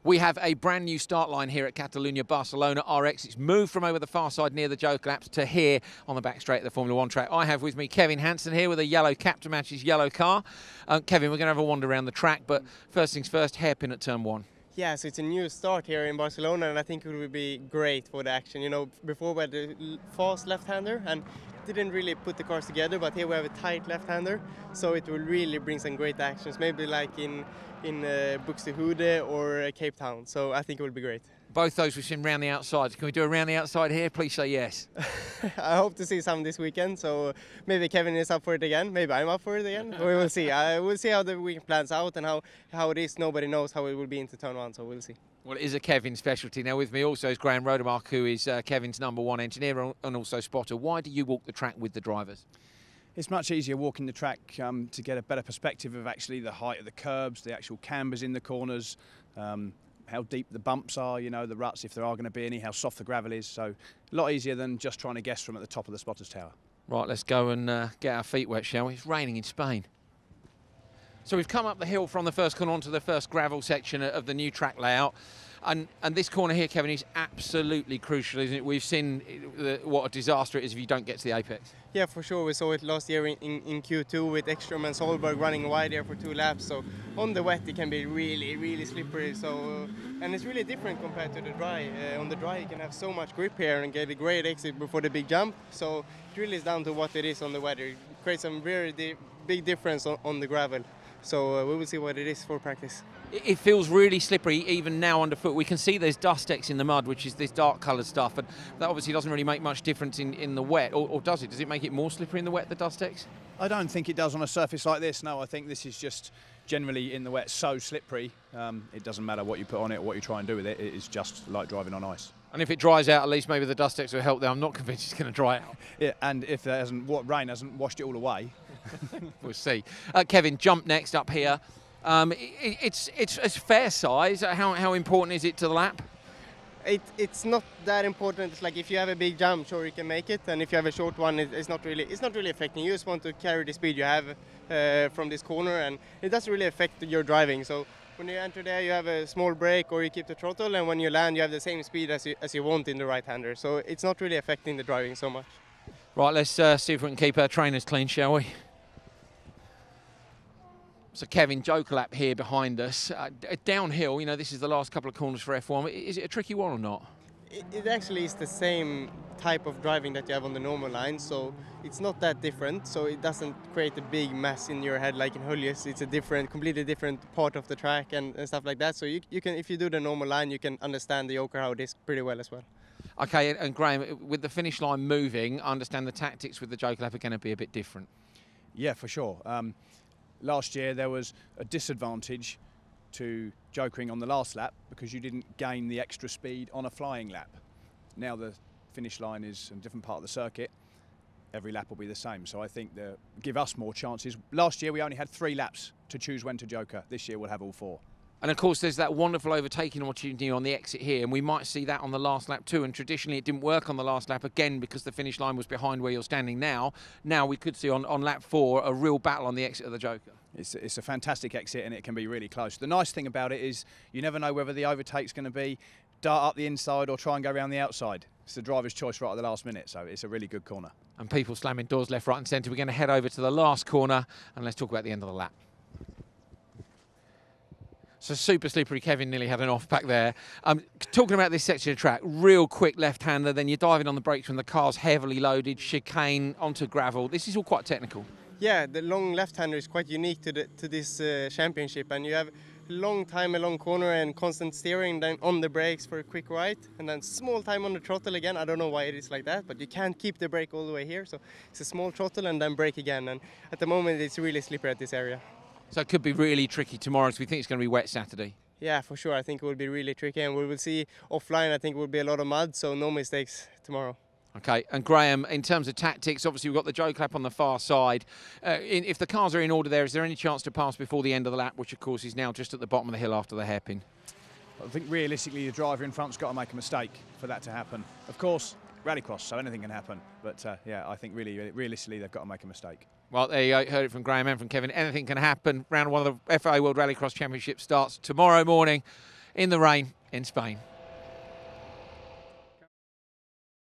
We have a brand new start line here at Catalunya Barcelona RX. It's moved from over the far side near the Joker laps to here on the back straight of the Formula 1 track. I have with me Kevin Hansen here with a yellow cap to match his yellow car. Kevin, we're going to have a wander around the track, but first things first, hairpin at turn 1. Yeah, so it's a new start here in Barcelona, and I think it will be great for the action. You know, before we had the fast left-hander and didn't really put the cars together, but here we have a tight left-hander, so it will really bring some great actions, maybe like in Buxtehude or Cape Town. So I think it will be great. Both those we've seen round the outside. Can we do a round the outside here? Please say yes. I hope to see some this weekend, so maybe Kevin is up for it again, maybe I'm up for it again. We will see. We'll see how the weekend plans out and how it is. Nobody knows how it will be into turn 1, so we'll see. Well, it is a Kevin specialty. Now with me also is Graham Rodemark, who is Kevin's #1 engineer and also spotter. Why do you walk the track with the drivers? It's much easier walking the track to get a better perspective of actually the height of the curbs, the actual cambers in the corners, how deep the bumps are, you know, the ruts if there are going to be any, how soft the gravel is. So a lot easier than just trying to guess from at the top of the spotter's tower. Right, let's go and get our feet wet, shall we? It's raining in Spain. So we've come up the hill from the first corner onto the first gravel section of the new track layout. And this corner here, Kevin, is absolutely crucial, isn't it? We've seen what a disaster it is if you don't get to the apex. Yeah, for sure. We saw it last year in Q2 with Ekström and Solberg running wide there for 2 laps. So on the wet, it can be really, really slippery. So and it's really different compared to the dry. On the dry, you can have so much grip here and get a great exit before the big jump. So it really is down to what it is on the weather. It creates some very big difference on the gravel. So we will see what it is for practice. It feels really slippery even now underfoot. We can see there's dust X in the mud, which is this dark coloured stuff, and that obviously doesn't really make much difference in the wet, or does it? Does it make it more slippery in the wet, the dust X? I don't think it does on a surface like this, no. I think this is just generally in the wet so slippery, it doesn't matter what you put on it or what you try and do with it, it is just like driving on ice. And if it dries out, at least maybe the dust X will help there. I'm not convinced it's going to dry out. Yeah, and if there rain hasn't washed it all away. We'll see. Kevin, jump next up here. It's fair size. How important is it to the lap? It's not that important. It's like if you have a big jump, sure you can make it, and if you have a short one, it's not really affecting. You just want to carry the speed you have from this corner, and it doesn't really affect your driving. So when you enter there, you have a small brake or you keep the throttle, and when you land, you have the same speed as you want in the right-hander. So it's not really affecting the driving so much. Right, let's see if we can keep our trainers clean, shall we? So Kevin, Joker lap here behind us. Downhill, you know, this is the last couple of corners for F1. Is it a tricky one or not? It actually is the same type of driving that you have on the normal line, so it's not that different. So it doesn't create a big mess in your head like in Hüljes. It's a completely different part of the track and stuff like that. So you can, if you do the normal line, you can understand the Joker how it is pretty well as well. Okay, and Graham, with the finish line moving, I understand the tactics with the Joker lap are going to be a bit different. Yeah, for sure. Last year there was a disadvantage to jokering on the last lap because you didn't gain the extra speed on a flying lap. Now the finish line is a different part of the circuit. Every lap will be the same, so I think they give us more chances. Last year we only had 3 laps to choose when to joker. This year we'll have all 4. And of course there's that wonderful overtaking opportunity on the exit here, and we might see that on the last lap too. And traditionally it didn't work on the last lap, again because the finish line was behind where you're standing now. Now we could see on lap 4 a real battle on the exit of the Joker. It's a fantastic exit and it can be really close. The nice thing about it is you never know whether the overtake's going to be dart up the inside or try and go around the outside. It's the driver's choice right at the last minute, so it's a really good corner. And people slamming doors left, right and centre. We're going to head over to the last corner and let's talk about the end of the lap. So super slippery. Kevin nearly had an off back there. Talking about this section of track, real quick left-hander, then you're diving on the brakes when the car's heavily loaded, chicane onto gravel. This is all quite technical. Yeah, the long left-hander is quite unique to this championship, and you have a long corner and constant steering, then on the brakes for a quick right, and then small time on the throttle again. I don't know why it is like that, but you can't keep the brake all the way here, so it's a small throttle and then brake again, and at the moment it's really slippery at this area. So it could be really tricky tomorrow because we think it's going to be wet Saturday. Yeah, for sure. I think it will be really tricky, and we will see offline. I think it will be a lot of mud, so no mistakes tomorrow. Okay, and Graham, in terms of tactics, obviously we've got the Joker lap on the far side. If the cars are in order there, is there any chance to pass before the end of the lap, which of course is now just at the bottom of the hill after the hairpin? I think realistically the driver in front's got to make a mistake for that to happen. Of course, Rallycross, so anything can happen. But yeah, I think really, realistically they've got to make a mistake. Well, there you heard it from Graham and from Kevin. Anything can happen. Round 1 of the FIA World Rallycross Championship starts tomorrow morning in the rain in Spain.